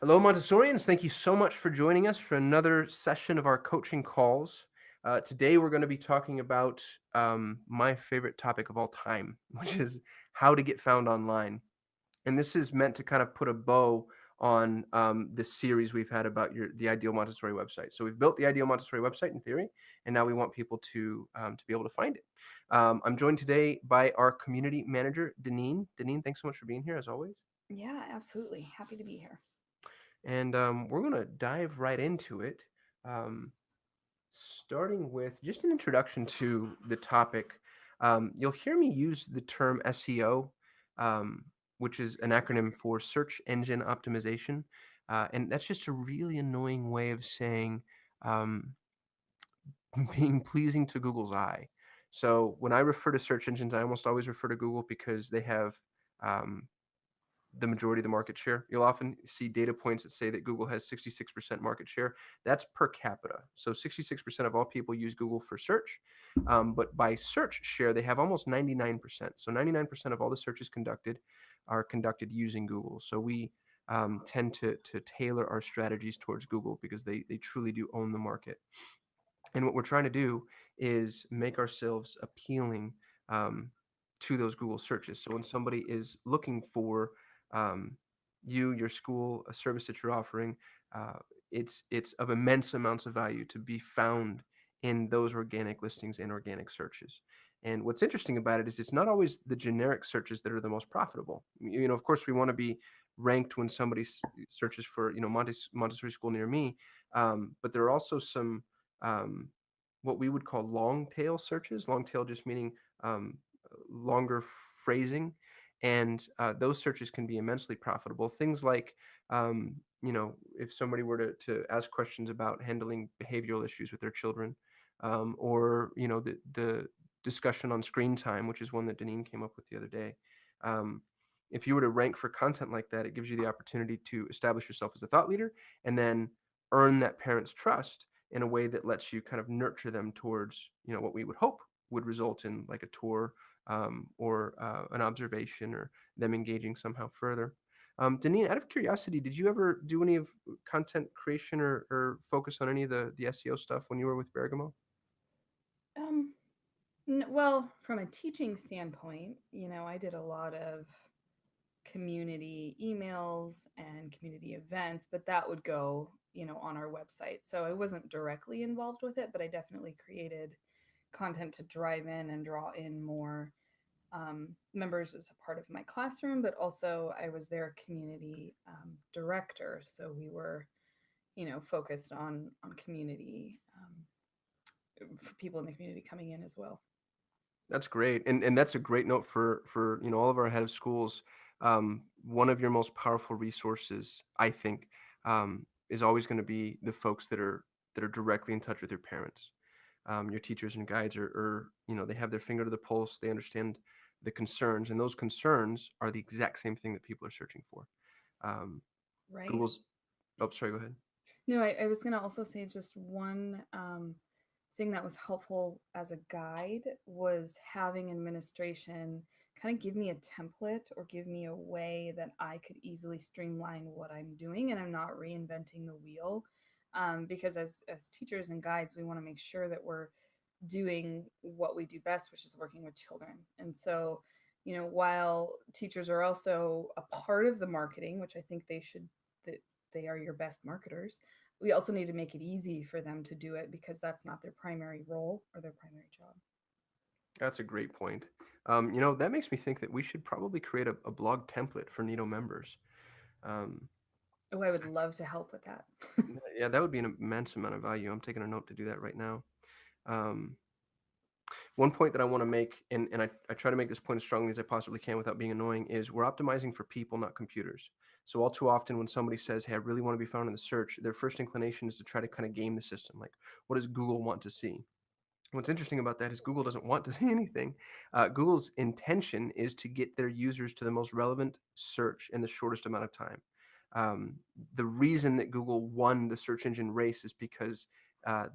Hello, Montessorians. Thank you so much for joining us for another session of our coaching calls. Today, we're going to be talking about my favorite topic of all time, which is how to get found online. And this is meant to kind of put a bow on this series we've had about the ideal Montessori website. So we've built the ideal Montessori website in theory, and now we want people to be able to find it. I'm joined today by our community manager, Deneen. Deneen, thanks so much for being here as always. Yeah, absolutely. Happy to be here. And we're going to dive right into it, um, starting with just an introduction to the topic. You'll hear me use the term SEO, um, which is an acronym for search engine optimization. And that's just a really annoying way of saying um, being pleasing to Google's eye. So when I refer to search engines, I almost always refer to Google because they have um, the majority of the market share. You'll often see data points that say that Google has 66% market share. That's per capita. So 66% of all people use Google for search. But by search share, they have almost 99%. So 99% of all the searches conducted are conducted using Google. So we tend to tailor our strategies towards Google because they truly do own the market. And what we're trying to do is make ourselves appealing um, to those Google searches. So when somebody is looking for um, you, your school, a service that you're offering, uh, it's of immense amounts of value to be found in those organic listings and organic searches. And what's interesting about it is it's not always the generic searches that are the most profitable. Of course, we want to be ranked when somebody searches for, Montessori school near me. But there are also some um, what we would call long tail searches. Long tail just meaning um, longer phrasing, and those searches can be immensely profitable. Things like if somebody were to ask questions about handling behavioral issues with their children, or the discussion on screen time, which is one that Deneen came up with the other day. Um, if you were to rank for content like that, it gives you the opportunity to establish yourself as a thought leader and then earn that parent's trust in a way that lets you kind of nurture them towards what we would hope would result in like a tour, or an observation, or them engaging somehow further. Deneen, out of curiosity, did you ever do any of content creation, or focus on any of the SEO stuff when you were with Bergamo? Um, well, from a teaching standpoint, I did a lot of community emails and community events, but that would go, on our website. So I wasn't directly involved with it, but I definitely created content to drive in and draw in more members as a part of my classroom, but also I was their community director. So we were, focused on community for people in the community coming in as well. That's great, and that's a great note for all of our head of schools. One of your most powerful resources, I think, is always going to be the folks that are directly in touch with your parents. Your teachers and guides are they have their finger to the pulse. They understand the concerns, and those concerns are the exact same thing that people are searching for. Um, Right. Google's. Oh, sorry. Go ahead. No, I was going to also say just one thing that was helpful as a guide was having administration kind of give me a template or give me a way that I could easily streamline what I'm doing and I'm not reinventing the wheel. Because as teachers and guides, we want to make sure that we're doing what we do best, which is working with children. And so, while teachers are also a part of the marketing, which I think that they are your best marketers, we also need to make it easy for them to do it because that's not their primary role or their primary job. That's a great point. That makes me think that we should probably create a blog template for Nito members. Um, Oh, I would love to help with that. yeah, that would be an immense amount of value. I'm taking a note to do that right now. Um, One point that I want to make, and I try to make this point as strongly as I possibly can without being annoying, is we're optimizing for people, not computers. So all too often when somebody says, hey, I really want to be found in the search, their first inclination is to try to kind of game the system. Like, what does Google want to see? What's interesting about that is Google doesn't want to see anything. Google's intention is to get their users to the most relevant search in the shortest amount of time. Um, the reason that Google won the search engine race is because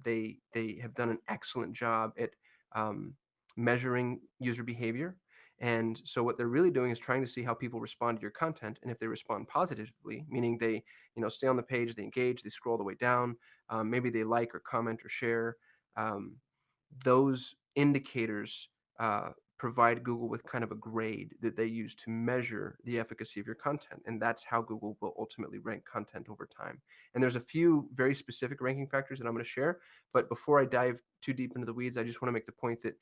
they have done an excellent job at um, measuring user behavior, And so what they're really doing is trying to see how people respond to your content, and if they respond positively, meaning they, stay on the page, they engage, they scroll the way down, maybe they like or comment or share. Um, those indicators provide Google with kind of a grade that they use to measure the efficacy of your content. And that's how Google will ultimately rank content over time. And there's a few very specific ranking factors that I'm going to share. But before I dive too deep into the weeds, I just want to make the point that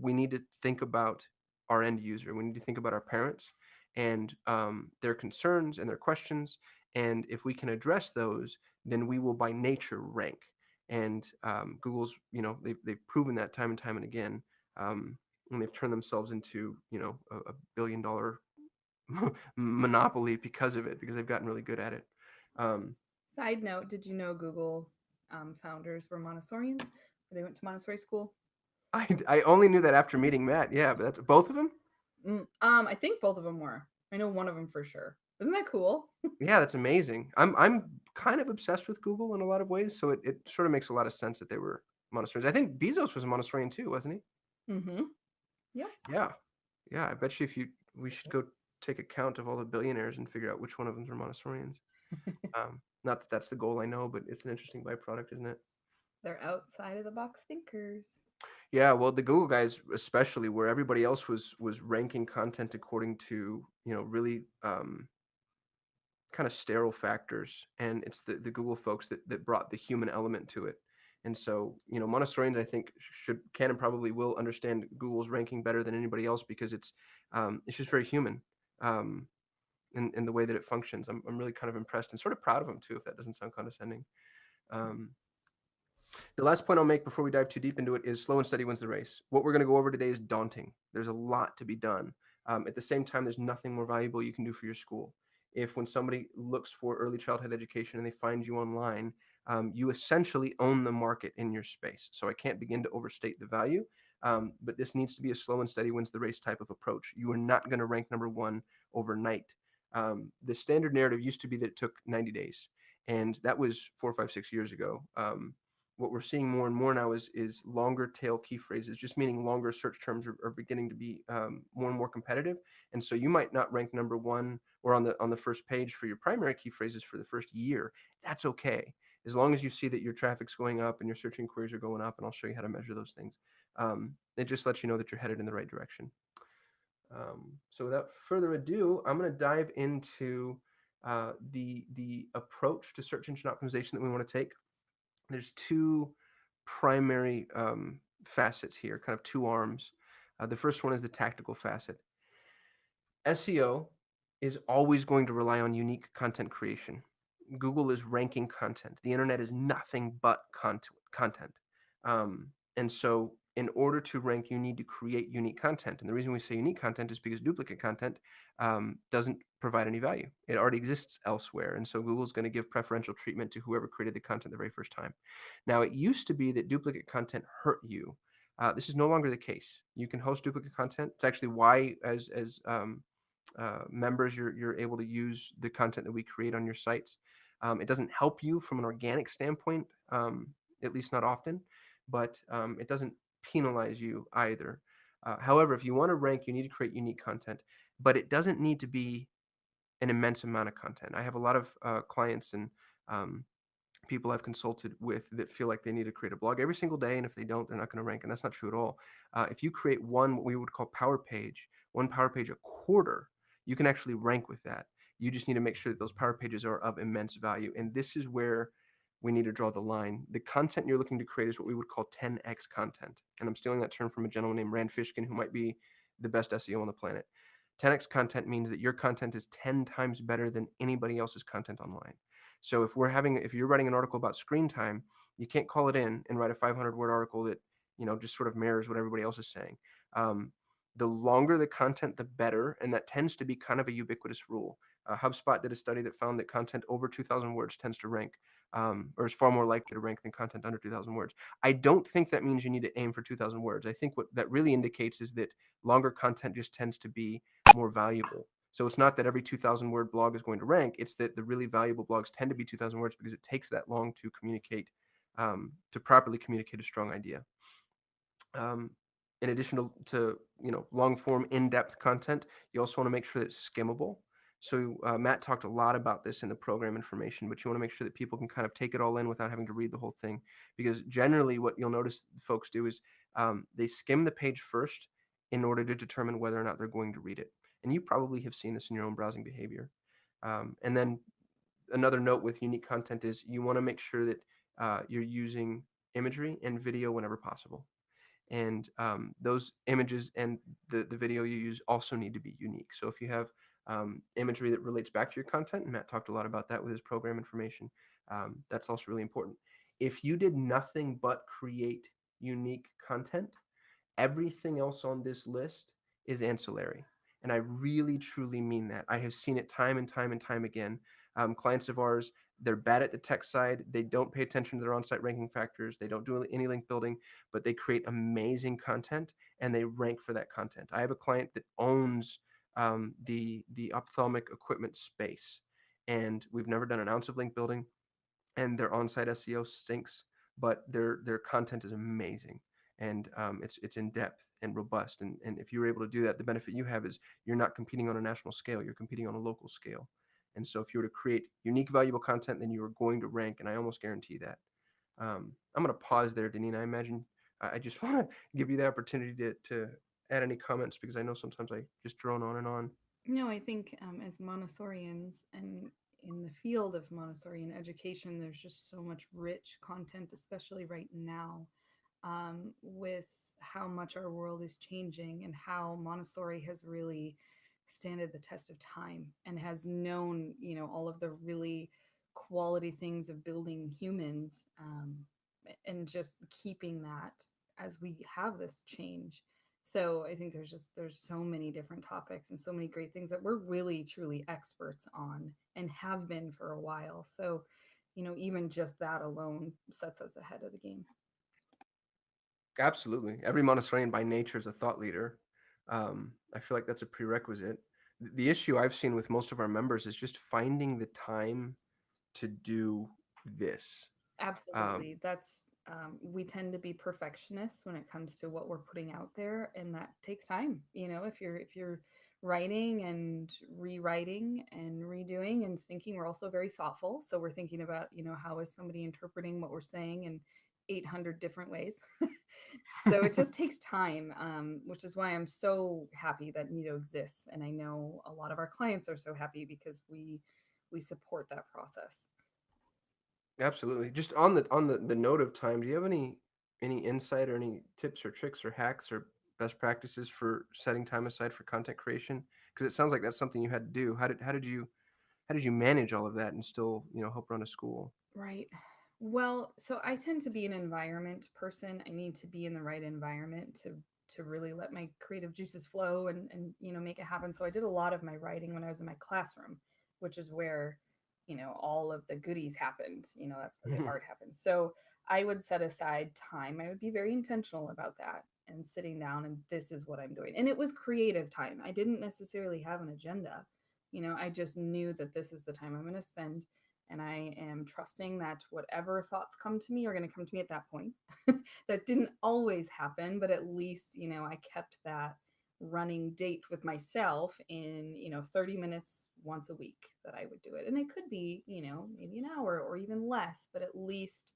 we need to think about our end user. We need to think about our parents and their concerns and their questions. And if we can address those, then we will by nature rank. And Google's, they've proven that time and time and again. And they've turned themselves into, a $1 billion monopoly because of it, because they've gotten really good at it. Um, Side note, did you know Google founders were Montessorians? They went to Montessori school. I only knew that after meeting Matt. Yeah, but that's both of them. I think both of them were. I know one of them for sure. Isn't that cool? Yeah, that's amazing. I'm kind of obsessed with Google in a lot of ways, so it sort of makes a lot of sense that they were Montessorians. I think Bezos was a Montessorian too, wasn't Mm-hmm. Yep. he? Yeah, yeah. I bet you if you we should go take a count of all the billionaires and figure out which one of them are Montessorians. Not that that's the goal, I know, but it's an interesting byproduct, isn't it? They're outside of the box thinkers. Yeah, well, the Google guys, especially, where everybody else was ranking content according to really kind of sterile factors, and it's the Google folks that brought the human element to it. And so, Montessorians, I think, should can and probably will understand Google's ranking better than anybody else because it's just very human in the way that it functions. I'm really kind of impressed and sort of proud of them too, if that doesn't sound condescending. Um, The last point I'll make before we dive too deep into it is slow and steady wins the race. What we're going to go over today is daunting. There's a lot to be done. At the same time, there's nothing more valuable you can do for your school. If when somebody looks for early childhood education and they find you online, you essentially own the market in your space. So I can't begin to overstate the value, but this needs to be a slow and steady wins the race type of approach. You are not going to rank number one overnight. The standard narrative used to be that it took 90 days, and that was 4, 5, 6 years ago. What we're seeing more and more now is longer tail key phrases, just meaning longer search terms are beginning to be more and more competitive. And so you might not rank number one or on the first page for your primary key phrases for the first year. That's okay, as long as you see that your traffic's going up and your search inquiries are going up. And I'll show you how to measure those things. It just lets you know that you're headed in the right direction. So without further ado, I'm going to dive into the approach to search engine optimization that we want to take. There's two primary facets here, kind of two arms. The first one is the tactical facet. SEO is always going to rely on unique content creation. Google is ranking content. The internet is nothing but content. And so, in order to rank, you need to create unique content. And the reason we say unique content is because duplicate content doesn't provide any value. It already exists elsewhere. And so, Google's going to give preferential treatment to whoever created the content the very first time. Now, it used to be that duplicate content hurt you. This is no longer the case. You can host duplicate content. It's actually why, as members, you're able to use the content that we create on your sites. It doesn't help you from an organic standpoint, at least not often, but it doesn't penalize you either. However, if you want to rank, you need to create unique content, but it doesn't need to be an immense amount of content. I have a lot of clients and um, people I've consulted with that feel like they need to create a blog every single day, and if they don't, they're not going to rank, and that's not true at all. If you create one, what we would call one power page a quarter, you can actually rank with that. You just need to make sure that those power pages are of immense value, and this is where we need to draw the line. The content you're looking to create is what we would call 10x content, and I'm stealing that term from a gentleman named Rand Fishkin, who might be the best SEO on the planet. 10x content means that your content is 10 times better than anybody else's content online. So if you're writing an article about screen time, you can't call it in and write a 500-word article that just sort of mirrors what everybody else is saying. The longer the content, the better, and that tends to be kind of a ubiquitous rule. HubSpot did a study that found that content over 2,000 words tends to rank, or is far more likely to rank than content under 2,000 words. I don't think that means you need to aim for 2,000 words. I think what that really indicates is that longer content just tends to be more valuable. So it's not that every 2,000 word blog is going to rank. It's that the really valuable blogs tend to be 2,000 words because it takes that long to communicate, to properly communicate a strong idea. Um, in addition to long form in-depth content, you also want to make sure that it's skimmable. So Matt talked a lot about this in the program information, but you want to make sure that people can kind of take it all in without having to read the whole thing, because generally what you'll notice folks do is they skim the page first in order to determine whether or not they're going to read it. And you probably have seen this in your own browsing behavior. And then another note with unique content is you want to make sure that you're using imagery and video whenever possible. And those images and the video you use also need to be unique. So if you have imagery that relates back to your content, and Matt talked a lot about that with his program information, that's also really important. If you did nothing but create unique content, everything else on this list is ancillary. And I really, truly mean that. I have seen it time and time and time again. Clients of ours, they're bad at the tech side. They don't pay attention to their on site ranking factors. They don't do any link building, but they create amazing content and they rank for that content. I have a client that owns the ophthalmic equipment space, and we've never done an ounce of link building, and their on-site SEO stinks, but their content is amazing, and it's in depth and robust. And if you're able to do that, the benefit you have is you're not competing on a national scale; you're competing on a local scale. And so, if you were to create unique, valuable content, then you are going to rank, and I almost guarantee that. I'm going to pause there, Deneen. I imagine I just want to give you the opportunity to add any comments, because I know sometimes I just drone on and on. No, I think as Montessorians and in the field of Montessorian education, there's just so much rich content, especially right now, with how much our world is changing and how Montessori has really standed the test of time and has known, all of the really quality things of building humans, and just keeping that as we have this change. So I think there's so many different topics and so many great things that we're really truly experts on and have been for a while. So, even just that alone sets us ahead of the game. Absolutely. Every Montessorian by nature is a thought leader. I feel like that's a prerequisite. The issue I've seen with most of our members is just finding the time to do this. Um, Absolutely. That's we tend to be perfectionists when it comes to what we're putting out there, and that takes time. If you're writing and rewriting and redoing and thinking, we're also very thoughtful. So we're thinking about, how is somebody interpreting what we're saying in 800 different ways. So it just takes time, which is why I'm so happy that Nido exists, and I know a lot of our clients are so happy because we support that process. Absolutely. Just on the note of time, do you have any insight or any tips or tricks or hacks or best practices for setting time aside for content creation? Because it sounds like that's something you had to do. How did you manage all of that and still help run a school? Right. Well, so I tend to be an environment person. I need to be in the right environment to really let my creative juices flow and make it happen. So I did a lot of my writing when I was in my classroom, which is where, all of the goodies happened. That's where the art happens. So I would set aside time. I would be very intentional about that and sitting down and this is what I'm doing. And it was creative time. I didn't necessarily have an agenda. I just knew that this is the time I'm going to spend, and I am trusting that whatever thoughts come to me are going to come to me at that point. That didn't always happen, but at least, I kept that running date with myself in, 30 minutes once a week that I would do it. And it could be, maybe an hour or even less, but at least,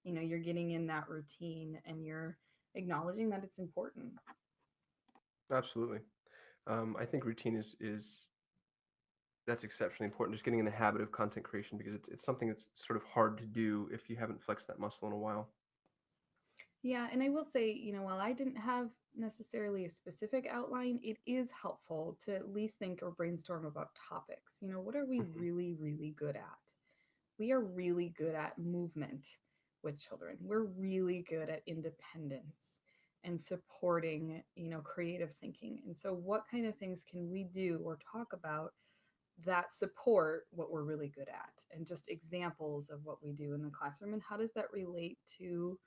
you're getting in that routine and you're acknowledging that it's important. Absolutely. I think routine is that's exceptionally important. Just getting in the habit of content creation, because it's something that's sort of hard to do if you haven't flexed that muscle in a while. Yeah, and I will say, while I didn't have necessarily a specific outline, it is helpful to at least think or brainstorm about topics. What are we Mhm. really, really good at? We are really good at movement with children. We're really good at independence and supporting, creative thinking. And so, what kind of things can we do or talk about that support what we're really good at? And just examples of what we do in the classroom, and how does that relate to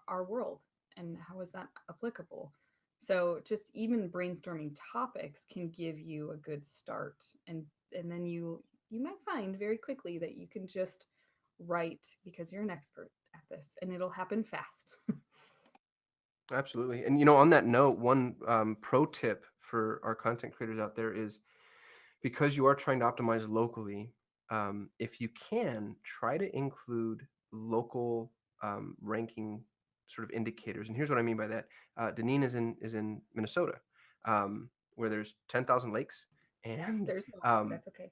our world, and how is that applicable? So just even brainstorming topics can give you a good start, and then you might find very quickly that you can just write because you're an expert at this and it'll happen fast. Absolutely. And on that note, one pro tip for our content creators out there is, because you are trying to optimize locally, if you can, try to include local ranking sort of indicators. And here's what I mean by that. Deneen is in Minnesota, where there's 10,000 lakes, and There's no, um, that's okay.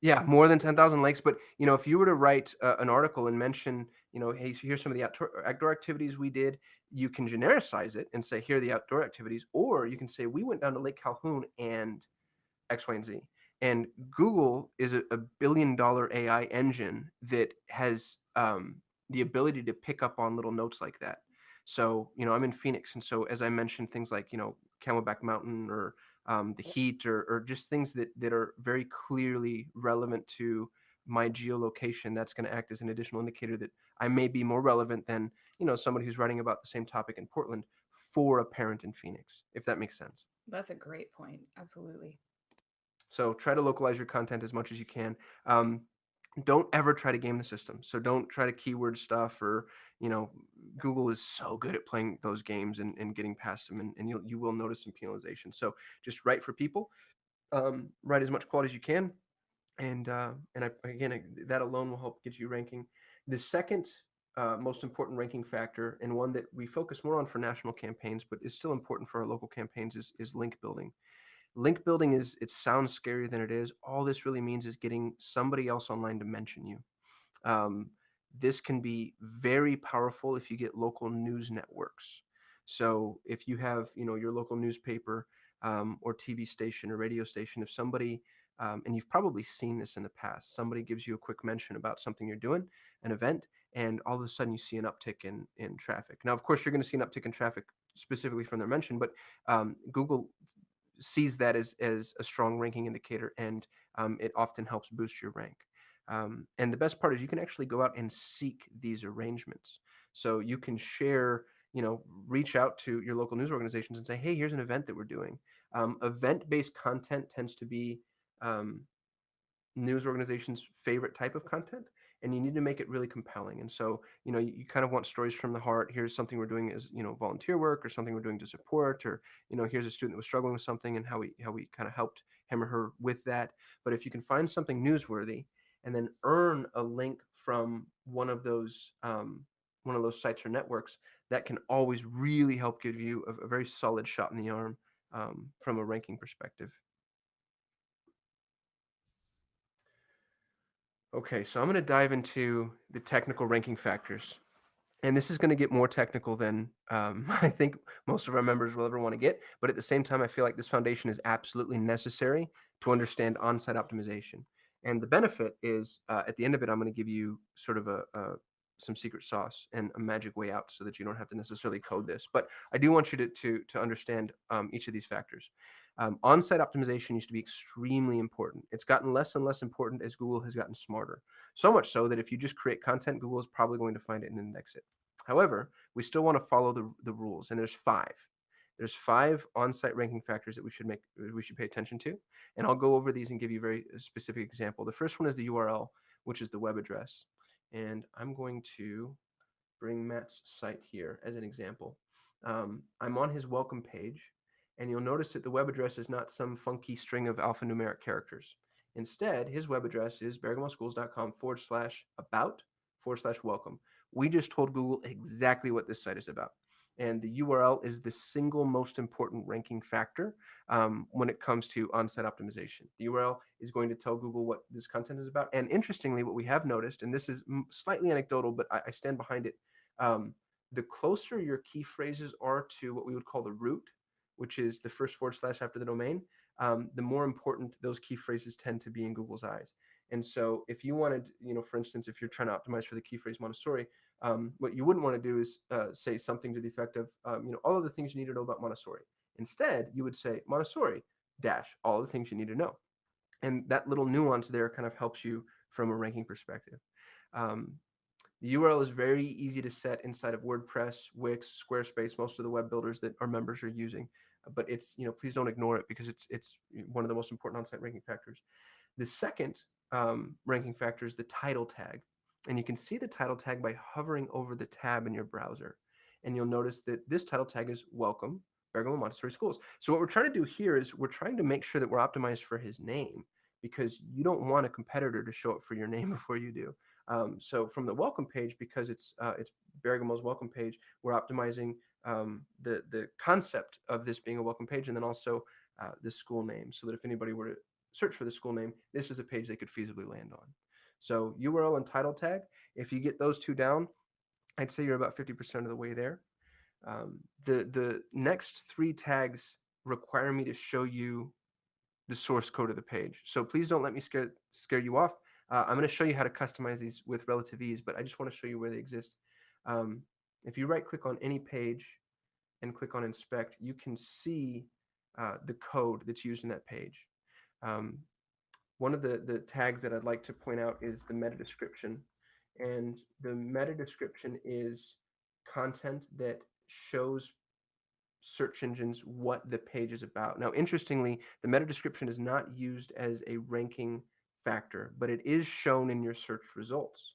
yeah, more than 10,000 lakes. But if you were to write an article and mention, hey, so here's some of the outdoor activities we did, you can genericize it and say, here are the outdoor activities, or you can say, we went down to Lake Calhoun and X, Y, and Z. And Google is a $1 billion AI engine that has the ability to pick up on little notes like that. So, I'm in Phoenix. And so, as I mentioned, things like, Camelback Mountain, or the heat, or just things that are very clearly relevant to my geolocation, that's going to act as an additional indicator that I may be more relevant than, somebody who's writing about the same topic in Portland for a parent in Phoenix, if that makes sense. That's a great point. Absolutely. So try to localize your content as much as you can. Um, don't ever try to game the system. So don't try to keyword stuff, or you know, Google is so good at playing those games and getting past them, and you will notice some penalization. So just write for people, write as much quality as you can, that alone will help get you ranking. The second most important ranking factor, and one that we focus more on for national campaigns, but is still important for our local campaigns, is link building. Link building it sounds scarier than it is. All this really means is getting somebody else online to mention you. Um, this can be very powerful if you get local news networks. So if you have, your local newspaper, or TV station or radio station, if somebody, and you've probably seen this in the past, somebody gives you a quick mention about something you're doing, an event, and all of a sudden you see an uptick in traffic. Now, of course, you're going to see an uptick in traffic specifically from their mention, but Google sees that as a strong ranking indicator, and it often helps boost your rank. And the best part is you can actually go out and seek these arrangements. So you can share, reach out to your local news organizations and say, hey, here's an event that we're doing. Event-based content tends to be um, news organizations' favorite type of content, and you need to make it really compelling. And so, you kind of want stories from the heart. Here's something we're doing as, volunteer work, or something we're doing to support, or, here's a student that was struggling with something, and how we kind of helped him or her with that. But if you can find something newsworthy and then earn a link from one of those sites or networks, that can always really help give you a very solid shot in the arm, from a ranking perspective. Okay, so I'm going to dive into the technical ranking factors. And this is going to get more technical than I think most of our members will ever want to get. But at the same time, I feel like this foundation is absolutely necessary to understand on-site optimization. And the benefit is, at the end of it, I'm going to give you sort of some secret sauce and a magic way out, so that you don't have to necessarily code this. But I do want you to understand each of these factors. On-site optimization used to be extremely important. It's gotten less and less important as Google has gotten smarter. So much so that if you just create content, Google is probably going to find it and index it. However, we still want to follow the rules, and there's five. There's five on-site ranking factors that we should pay attention to, and I'll go over these and give you a very specific example. The first one is the URL, which is the web address, and I'm going to bring Matt's site here as an example. I'm on his welcome page, and you'll notice that the web address is not some funky string of alphanumeric characters. Instead, his web address is bergamoschools.com/about/welcome. We just told Google exactly what this site is about. And the URL is the single most important ranking factor when it comes to on-site optimization. The URL is going to tell Google what this content is about. And interestingly, what we have noticed, and this is slightly anecdotal, but I stand behind it, um, the closer your key phrases are to what we would call the root, which is the first forward slash after the domain, the more important those key phrases tend to be in Google's eyes. And so if you wanted, for instance, if you're trying to optimize for the key phrase Montessori, what you wouldn't want to do is say something to the effect of, all of the things you need to know about Montessori. Instead, you would say Montessori dash all the things you need to know. And that little nuance there kind of helps you from a ranking perspective. Um, the URL is very easy to set inside of WordPress, Wix, Squarespace, most of the web builders that our members are using. But it's, please don't ignore it, because it's one of the most important on-site ranking factors. The second ranking factor is the title tag. And you can see the title tag by hovering over the tab in your browser. and you'll notice that this title tag is welcome Bergamo Montessori Schools. So what we're trying to do here is we're trying to make sure that we're optimized for his name, because you don't want a competitor to show up for your name before you do. So from the welcome page, because it's Bergamo's welcome page, we're optimizing the concept of this being a welcome page, and then also the school name, so that if anybody were to search for the school name, this is a page they could feasibly land on. So URL and title tag, if you get those two down, I'd say you're about 50% of the way there. The next three tags require me to show you the source code of the page. So please don't let me scare you off. I'm going to show you how to customize these with relative ease, but I just want to show you where they exist. If you right click on any page and click on inspect, you can see the code that's used in that page. Um, One of the tags that I'd like to point out is the meta description. And the meta description is content that shows search engines what the page is about. Now, interestingly, the meta description is not used as a ranking factor, but it is shown in your search results.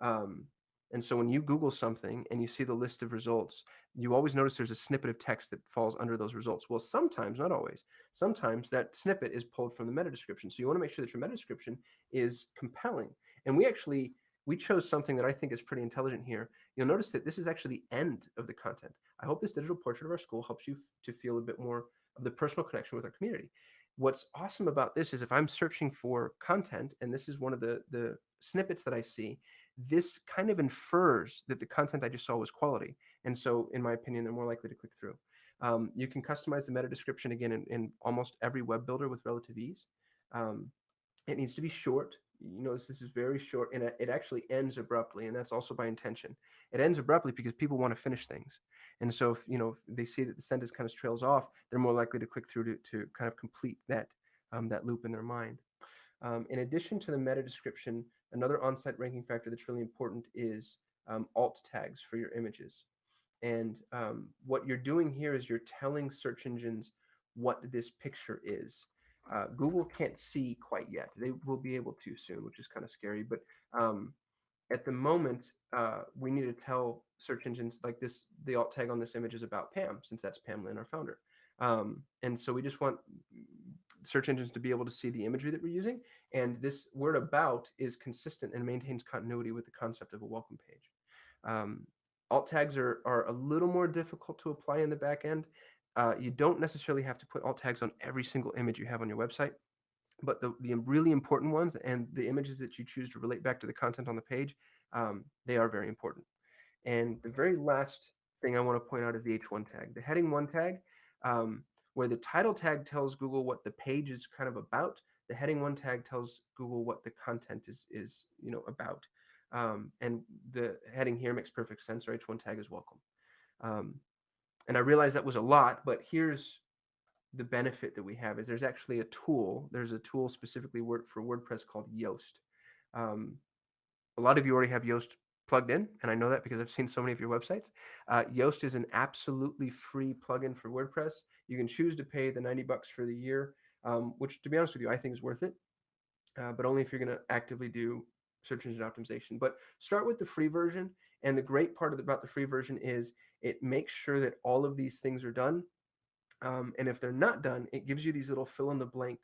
Um, and so when you Google something and you see the list of results, you always notice there's a snippet of text that falls under those results. Well, sometimes, not always, sometimes that snippet is pulled from the meta description. So you want to make sure that your meta description is compelling. And we chose something that I think is pretty intelligent here. You'll notice that this is actually the end of the content. I hope this digital portrait of our school helps you to feel a bit more of the personal connection with our community. What's awesome about this is if I'm searching for content, and this is one of the snippets that I see, this kind of infers that the content I just saw was quality. And so, in my opinion, they're more likely to click through. You can customize the meta description again in almost every web builder with relative ease. Um, it needs to be short. You know, this is very short, and it actually ends abruptly, and that's also by intention. It ends abruptly because people want to finish things, and so if they see that the sentence kind of trails off, they're more likely to click through to kind of complete that loop in their mind. In addition to the meta description, another on-site ranking factor that's really important is alt tags for your images. And what you're doing here is you're telling search engines what this picture is. Google can't see quite yet. They will be able to soon, which is kind of scary. But at the moment, we need to tell search engines like this, the alt tag on this image is about Pam, since that's Pam Lynn, our founder. And so we just want search engines to be able to see the imagery that we're using. And this word about is consistent and maintains continuity with the concept of a welcome page. Um, Alt tags are a little more difficult to apply in the back end. You don't necessarily have to put alt tags on every single image you have on your website, but the really important ones and the images that you choose to relate back to the content on the page, they are very important. And the very last thing I want to point out is the H1 tag, the heading 1 tag, where the title tag tells Google what the page is kind of about. The heading 1 tag tells Google what the content is about. And the heading here makes perfect sense. Our H1 tag is welcome. Um, and I realize that was a lot, but here's the benefit that we have is there's actually a tool. There's a tool specifically for WordPress called Yoast. Um, a lot of you already have Yoast plugged in, and I know that because I've seen so many of your websites. Yoast is an absolutely free plugin for WordPress. You can choose to pay the $90 for the year, which, to be honest with you, I think is worth it, but only if you're going to actively do search engine optimization. But start with the free version, and the great part about the free version is it makes sure that all of these things are done. And if they're not done, it gives you these little fill in the blank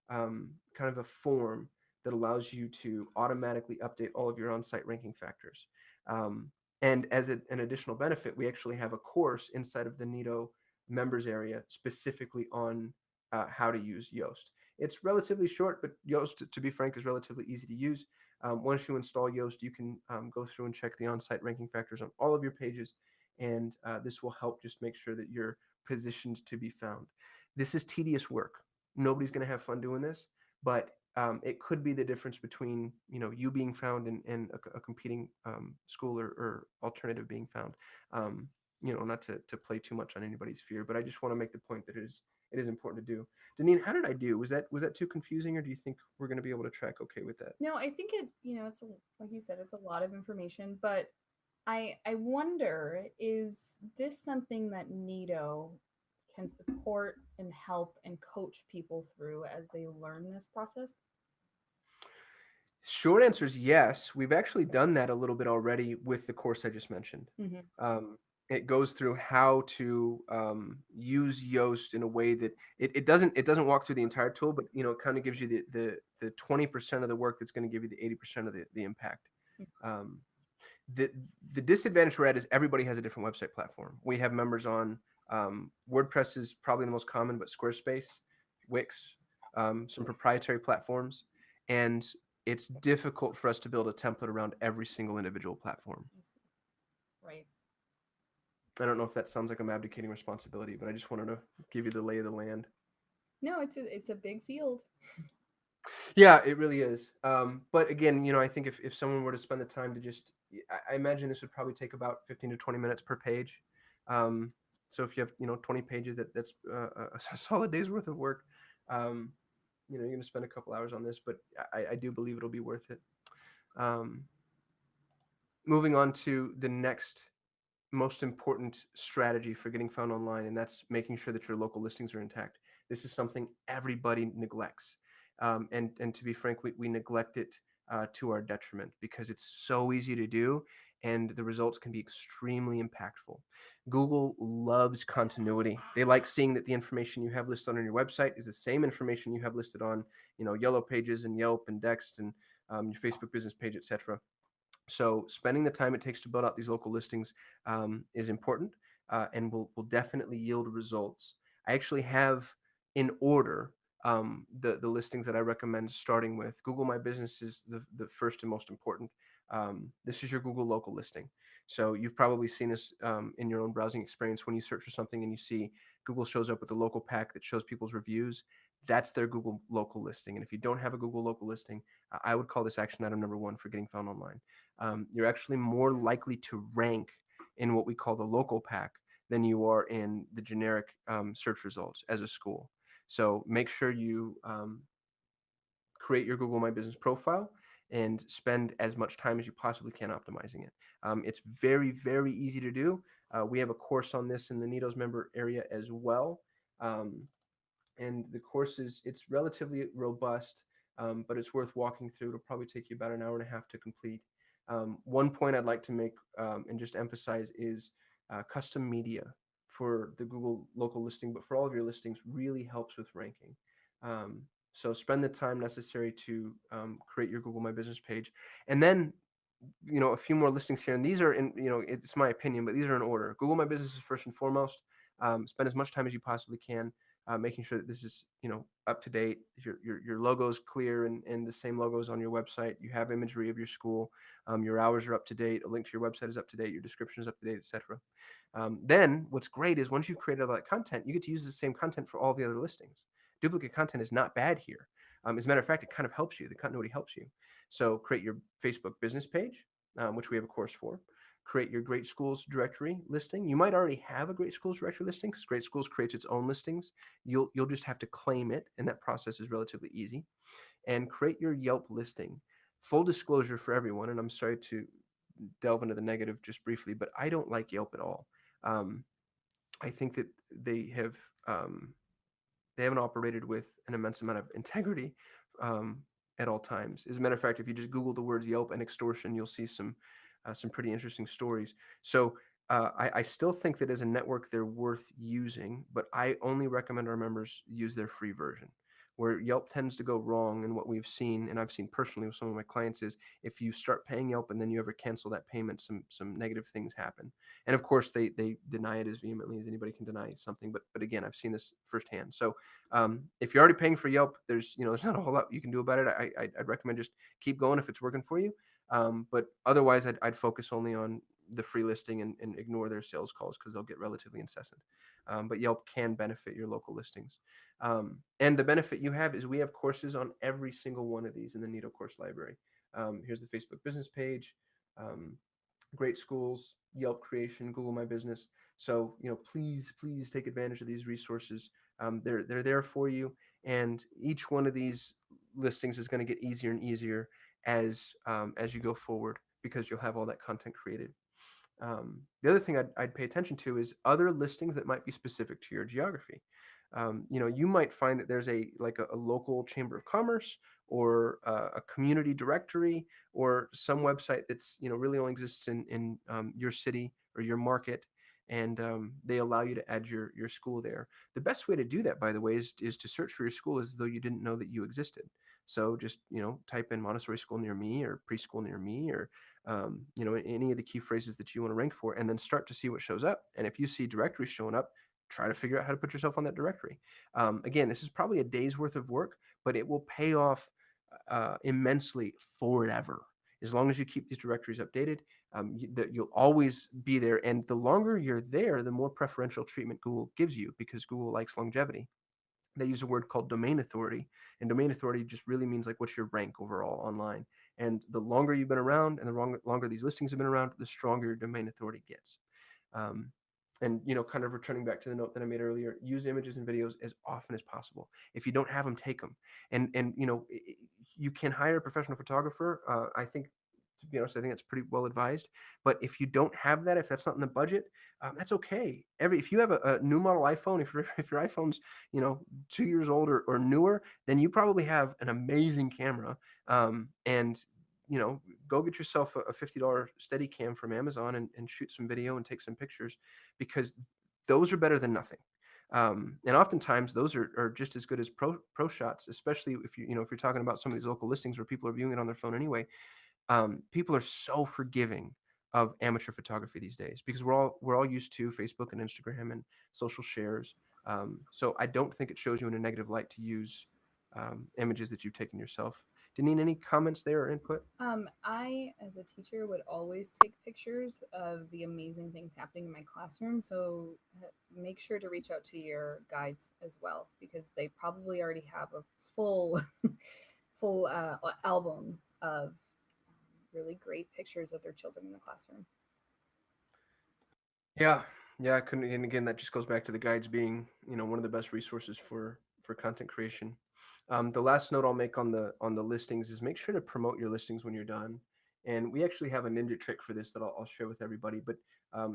kind of a form that allows you to automatically update all of your on-site ranking factors. And as an additional benefit, we actually have a course inside of the Neato members area specifically on how to use Yoast. It's relatively short, but Yoast, to be frank, is relatively easy to use. Once you install Yoast, you can go through and check the on-site ranking factors on all of your pages, and this will help just make sure that you're positioned to be found. This is tedious work. Nobody's going to have fun doing this, but it could be the difference between you being found and a competing school or alternative being found. Not to play too much on anybody's fear, but I just want to make the point that it is important to do. Deneen, how did I do? Was that too confusing, or do you think we're going to be able to track okay with that? No, I think it's like you said, it's a lot of information, but I wonder, is this something that Nito can support and help and coach people through as they learn this process? Short answer is yes. We've actually done that a little bit already with the course I just mentioned. Hmm. It goes through how to use Yoast in a way that it doesn't walk through the entire tool, but it kind of gives you the 20% of the work that's going to give you the 80% of the impact. Mm. Um, the the disadvantage we're at is everybody has a different website platform. We have members on WordPress is probably the most common, but Squarespace, Wix, some proprietary platforms, and it's difficult for us to build a template around every single individual platform. Yes. Right. I don't know if that sounds like I'm abdicating responsibility, but I just wanted to give you the lay of the land. No, it's a big field. Yeah, it really is. But again, I think if someone were to spend the time to just, I imagine this would probably take about 15 to 20 minutes per page. Um, so if you have, 20 pages, that's a solid day's worth of work. Um, you're going to spend a couple hours on this, but I do believe it'll be worth it. Um, moving on to the next most important strategy for getting found online, and that's making sure that your local listings are intact. This is something everybody neglects. And to be frank, we neglect it to our detriment because it's so easy to do and the results can be extremely impactful. Google loves continuity. They like seeing that the information you have listed on your website is the same information you have listed on, Yellow Pages and Yelp and Dext and your Facebook business page, etc. So spending the time it takes to build out these local listings is important and will definitely yield results. I actually have in order the listings that I recommend starting with. Google My Business is the first and most important. This is your Google local listing. So you've probably seen this in your own browsing experience when you search for something and you see Google shows up with a local pack that shows people's reviews. That's their Google local listing. And if you don't have a Google local listing, I would call this action item number one for getting found online. You're actually more likely to rank in what we call the local pack than you are in the generic search results as a school. So make sure you create your Google My Business profile and spend as much time as you possibly can optimizing it. It's very, very easy to do. We have a course on this in the Nidos member area as well. Um, and the course it's relatively robust, but it's worth walking through. It'll probably take you about an hour and a half to complete. One point I'd like to make and just emphasize is custom media for the Google local listing, but for all of your listings really helps with ranking. Um, so spend the time necessary to create your Google My Business page, and then a few more listings here, and these are in it's my opinion, but these are in order. Google My Business is first and foremost. Spend as much time as you possibly can making sure that this is up to date. Your logo is clear and the same logos on your website. You have imagery of your school. Your hours are up to date. A link to your website is up to date. Your description is up to date, etc. Then what's great is once you've created all that content, you get to use the same content for all the other listings. Duplicate content is not bad here. As a matter of fact, it kind of helps you. The continuity helps you. So create your Facebook business page, which we have a course for. Create your Great Schools directory listing. You might already have a Great Schools directory listing because Great Schools creates its own listings. You'll just have to claim it, and that process is relatively easy. And create your Yelp listing. Full disclosure for everyone, and I'm sorry to delve into the negative just briefly, but I don't like Yelp at all. Um, I think that um, they haven't operated with an immense amount of integrity um, at all times. As a matter of fact, if you just Google the words Yelp and extortion, you'll see some pretty interesting stories. So I still think that as a network, they're worth using, but I only recommend our members use their free version. Where Yelp tends to go wrong, and what we've seen, and I've seen personally with some of my clients, is if you start paying Yelp and then you ever cancel that payment, some negative things happen. And of course, they deny it as vehemently as anybody can deny something. But again, I've seen this firsthand. So if you're already paying for Yelp, there's not a whole lot you can do about it. I'd recommend just keep going if it's working for you. But otherwise, I'd focus only on the free listing and ignore their sales calls because they'll get relatively incessant. But Yelp can benefit your local listings. And the benefit you have is we have courses on every single one of these in the Nido course library. Here's the Facebook business page. Um, Great Schools, Yelp creation, Google My Business. So please take advantage of these resources. They're there for you, and each one of these listings is going to get easier and easier as you go forward because you'll have all that content created. The other thing I'd pay attention to is other listings that might be specific to your geography. You might find that there's a local chamber of commerce or a community directory or some website that's really only exists in your city or your market. and they allow you to add your school there. The best way to do that, by the way, is to search for your school as though you didn't know that you existed. So just type in Montessori school near me or preschool near me, or any of the key phrases that you want to rank for, and then start to see what shows up. And if you see directories showing up, try to figure out how to put yourself on that directory. Again, this is probably a day's worth of work, but it will pay off immensely forever. As long as you keep these directories updated, you'll always be there. And the longer you're there, the more preferential treatment Google gives you, because Google likes longevity. They use a word called domain authority, and domain authority just really means like what's your rank overall online. And the longer you've been around, and the longer these listings have been around, the stronger your domain authority gets. Um, and kind of returning back to the note that I made earlier, use images and videos as often as possible. If you don't have them, take them. And you can hire a professional photographer. I think, to be honest, I think that's pretty well advised. But if you don't have that, if that's not in the budget, that's okay. If you have a new model iPhone, if your iPhone's 2 years old or newer, then you probably have an amazing camera. And go get yourself a $50 Steadicam from Amazon, and shoot some video and take some pictures, because those are better than nothing. And oftentimes those are just as good as pro shots, especially if you're talking about some of these local listings where people are viewing it on their phone anyway. People are so forgiving of amateur photography these days, because we're all used to Facebook and Instagram and social shares. So I don't think it shows you in a negative light to use images that you've taken yourself. Deneen, any comments there or input? I, as a teacher, would always take pictures of the amazing things happening in my classroom. So make sure to reach out to your guides as well, because they probably already have a full, full album of really great pictures of their children in the classroom. Yeah, yeah, I couldn't. And again, that just goes back to the guides being, one of the best resources for content creation. The last note I'll make on the listings is make sure to promote your listings when you're done. And we actually have a ninja trick for this that I'll share with everybody. But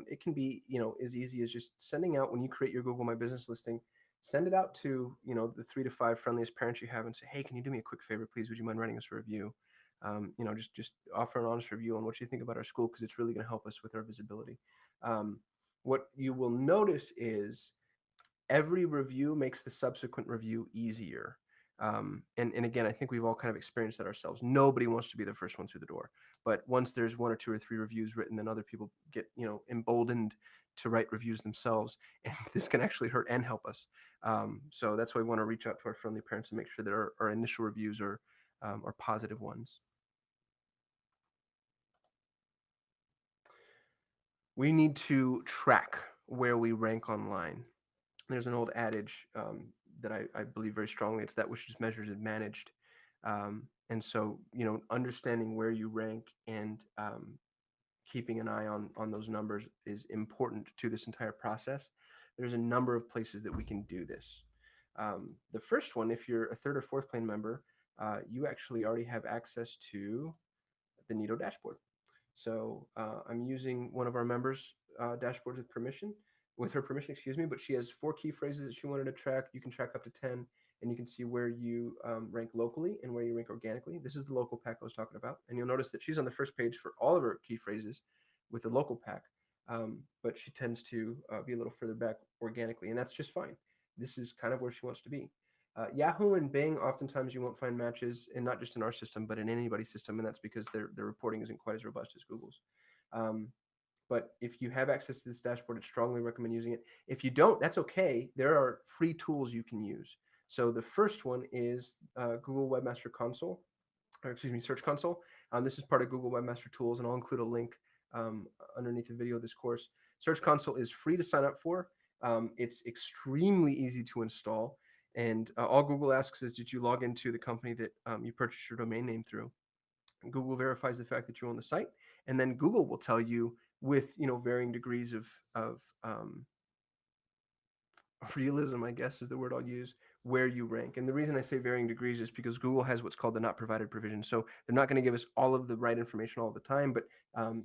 it can be, as easy as just sending out, when you create your Google My Business listing, send it out to the 3 to 5 friendliest parents you have, and say, hey, can you do me a quick favor, please? Would you mind writing us a review? Just offer an honest review on what you think about our school, because it's really going to help us with our visibility. Um, what you will notice is every review makes the subsequent review easier. And again, I think we've all kind of experienced that ourselves. Nobody wants to be the first one through the door, but once there's 1 or 2 or 3 reviews written, then other people get emboldened to write reviews themselves, and this can actually hurt and help us. So that's why we want to reach out to our friendly parents and make sure that our initial reviews are positive ones. We need to track where we rank online. There's an old adage that I believe very strongly. It's that which is measured is managed. And so, understanding where you rank, and keeping an eye on those numbers is important to this entire process. There's a number of places that we can do this. The first one, if you're a third or fourth plane member, you actually already have access to the Nido dashboard. So I'm using one of our members' dashboards with her permission, excuse me. But she has 4 key phrases that she wanted to track. You can track up to 10, and you can see where you rank locally and where you rank organically. This is the local pack I was talking about, and you'll notice that she's on the first page for all of her key phrases with the local pack, but she tends to be a little further back organically, and that's just fine. This is kind of where she wants to be. Yahoo and Bing, oftentimes you won't find matches, and not just in our system, but in anybody's system, and that's because their reporting isn't quite as robust as Google's. Um, but if you have access to this dashboard, I strongly recommend using it. If you don't, that's okay. There are free tools you can use. So the first one is Google Webmaster Console, or excuse me, Search Console. This is part of Google Webmaster Tools, and I'll include a link underneath the video of this course. Search Console is free to sign up for. It's extremely easy to install. And all Google asks is, did you log into the company that you purchased your domain name through? Google verifies the fact that you own the site, and then Google will tell you, with varying degrees of realism, I guess is the word I'll use, where you rank. And the reason I say varying degrees is because Google has what's called the not provided provision. So they're not going to give us all of the right information all the time, but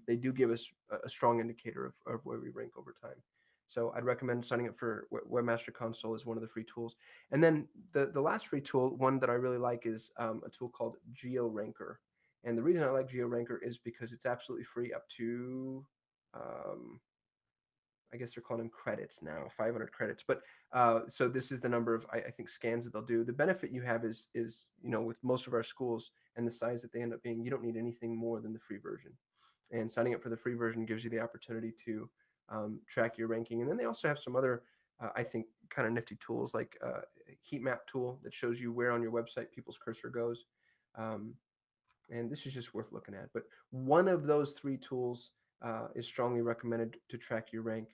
they do give us a strong indicator of where we rank over time. So I'd recommend signing up for Webmaster Console as one of the free tools. And then the last free tool, one that I really like, is a tool called GeoRanker. And the reason I like GeoRanker is because it's absolutely free up to I guess they're calling them credits now, 500 credits. But so this is the number of I think scans that they'll do. The benefit you have is with most of our schools and the size that they end up being, you don't need anything more than the free version. And signing up for the free version gives you the opportunity to track your ranking. And then they also have some other I think kind of nifty tools like heat map tool that shows you where on your website people's cursor goes. Um, and this is just worth looking at. But one of those three tools is strongly recommended to track your rank.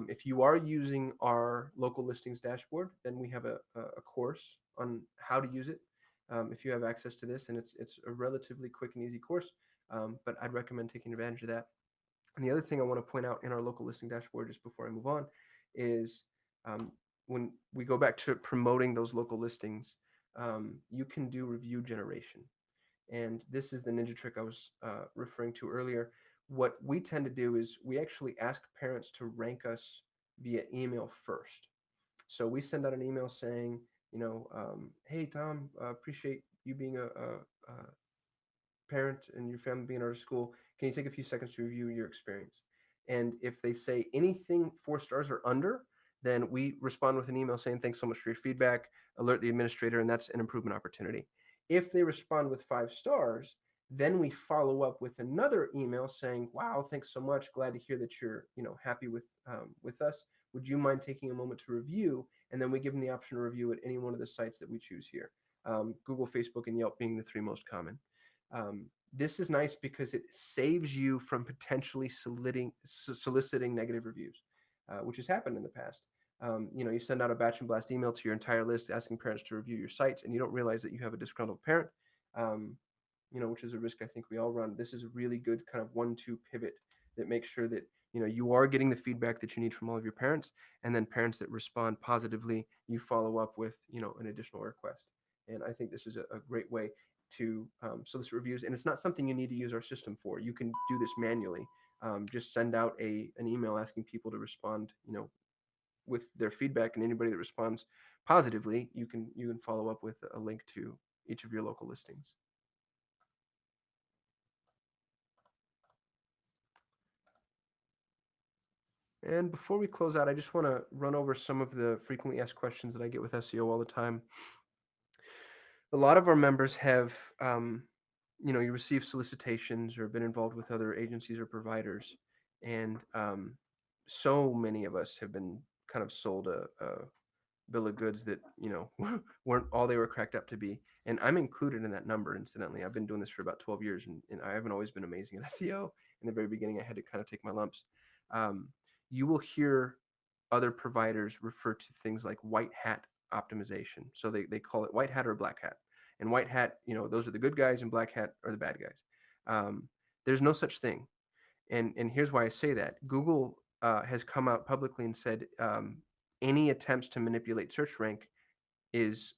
If you are using our local listings dashboard, then we have a course on how to use it. If you have access to this, and it's a relatively quick and easy course, but I'd recommend taking advantage of that. And the other thing I want to point out in our local listing dashboard, just before I move on, is um, when we go back to promoting those local listings, you can do review generation. And this is the ninja trick I was referring to earlier. What we tend to do is we actually ask parents to rank us via email first. So we send out an email saying, hey Tom, appreciate you being a parent and your family being out of school. Can you take a few seconds to review your experience? And if they say anything 4 stars or under, then we respond with an email saying, thanks so much for your feedback, alert the administrator, and that's an improvement opportunity. If they respond with 5 stars, then we follow up with another email saying, wow, thanks so much. Glad to hear that you're, happy with us. Would you mind taking a moment to review? And then we give them the option to review at any one of the sites that we choose here. Google, Facebook, and Yelp being the three most common. This is nice because it saves you from potentially soliciting negative reviews, which has happened in the past. You send out a batch and blast email to your entire list asking parents to review your sites, and you don't realize that you have a disgruntled parent, um, which is a risk I think we all run. This is a really good kind of 1-2 pivot that makes sure that you are getting the feedback that you need from all of your parents, and then parents that respond positively, you follow up with an additional request. And I think this is a great way to solicit reviews, and it's not something you need to use our system for. You can do this manually. Just send out an email asking people to respond, with their feedback, and anybody that responds positively, you can follow up with a link to each of your local listings. And before we close out, I just want to run over some of the frequently asked questions that I get with SEO all the time. A lot of our members have, you receive solicitations or been involved with other agencies or providers, and so many of us have been kind of sold a bill of goods that weren't all they were cracked up to be. And I'm included in that number. Incidentally, I've been doing this for about 12 years, and I haven't always been amazing at SEO. In the very beginning, I had to kind of take my lumps. Um, you will hear other providers refer to things like white hat optimization. So they call it white hat or black hat. And white hat, those are the good guys, and black hat are the bad guys. There's no such thing. And here's why I say that. Google has come out publicly and said any attempts to manipulate search rank is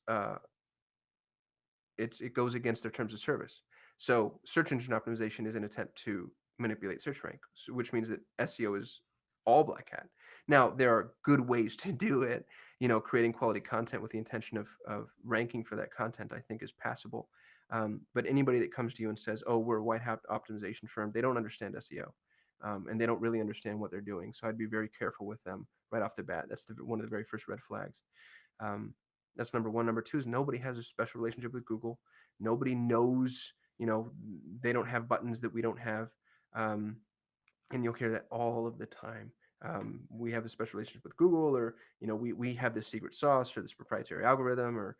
it goes against their terms of service. So search engine optimization is an attempt to manipulate search rank, which means that SEO is all black hat. Now there are good ways to do it. Creating quality content with the intention of ranking for that content, I think, is passable. But anybody that comes to you and says, "Oh, we're a white hat optimization firm," they don't understand SEO. And they don't really understand what they're doing. So I'd be very careful with them right off the bat. That's one of the very first red flags. Um, that's number one. Number two is nobody has a special relationship with Google. Nobody knows, they don't have buttons that we don't have. Um, and you'll hear that all of the time. We have a special relationship with Google, or, we have this secret sauce or this proprietary algorithm, or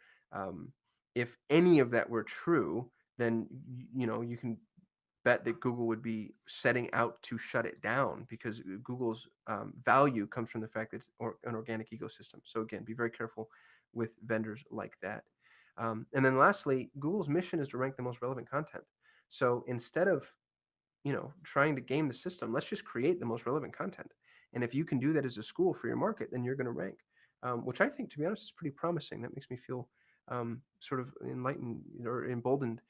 if any of that were true, then, you can bet that Google would be setting out to shut it down, because Google's value comes from the fact that it's an organic ecosystem. So again, be very careful with vendors like that. And then lastly, Google's mission is to rank the most relevant content. So instead of trying to game the system, let's just create the most relevant content. And if you can do that as a school for your market, then you're going to rank, which I think, to be honest, is pretty promising. That makes me feel sort of enlightened or emboldened.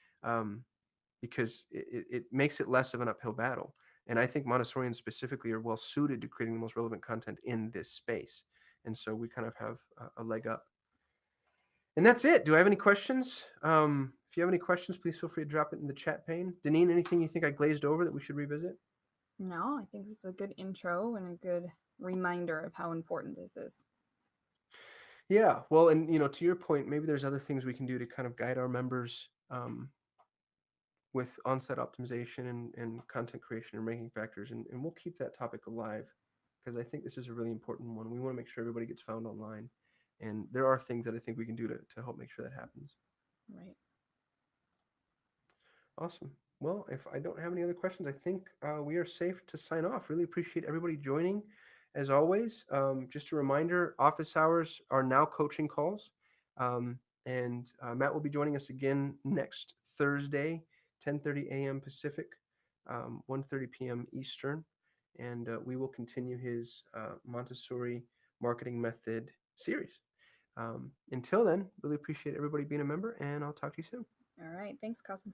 Because it makes it less of an uphill battle. And I think Montessorians specifically are well suited to creating the most relevant content in this space. And so we kind of have a leg up. And that's it. Do I have any questions? If you have any questions, please feel free to drop it in the chat pane. Deneen, anything you think I glazed over that we should revisit? No, I think it's a good intro and a good reminder of how important this is. Yeah, well, and to your point, maybe there's other things we can do to kind of guide our members with onset optimization and content creation and ranking factors, and we'll keep that topic alive because I think this is a really important one. We want to make sure everybody gets found online, and there are things that I think we can do to help make sure that happens. Right. Awesome. Well, if I don't have any other questions, I think we are safe to sign off. Really appreciate everybody joining. As always, just a reminder, office hours are now coaching calls. And Matt will be joining us again next Thursday, 10:30 a.m. Pacific, 1:30 p.m. Eastern. And we will continue his Montessori Marketing Method series. Until then, really appreciate everybody being a member, and I'll talk to you soon. All right. Thanks, Cousin.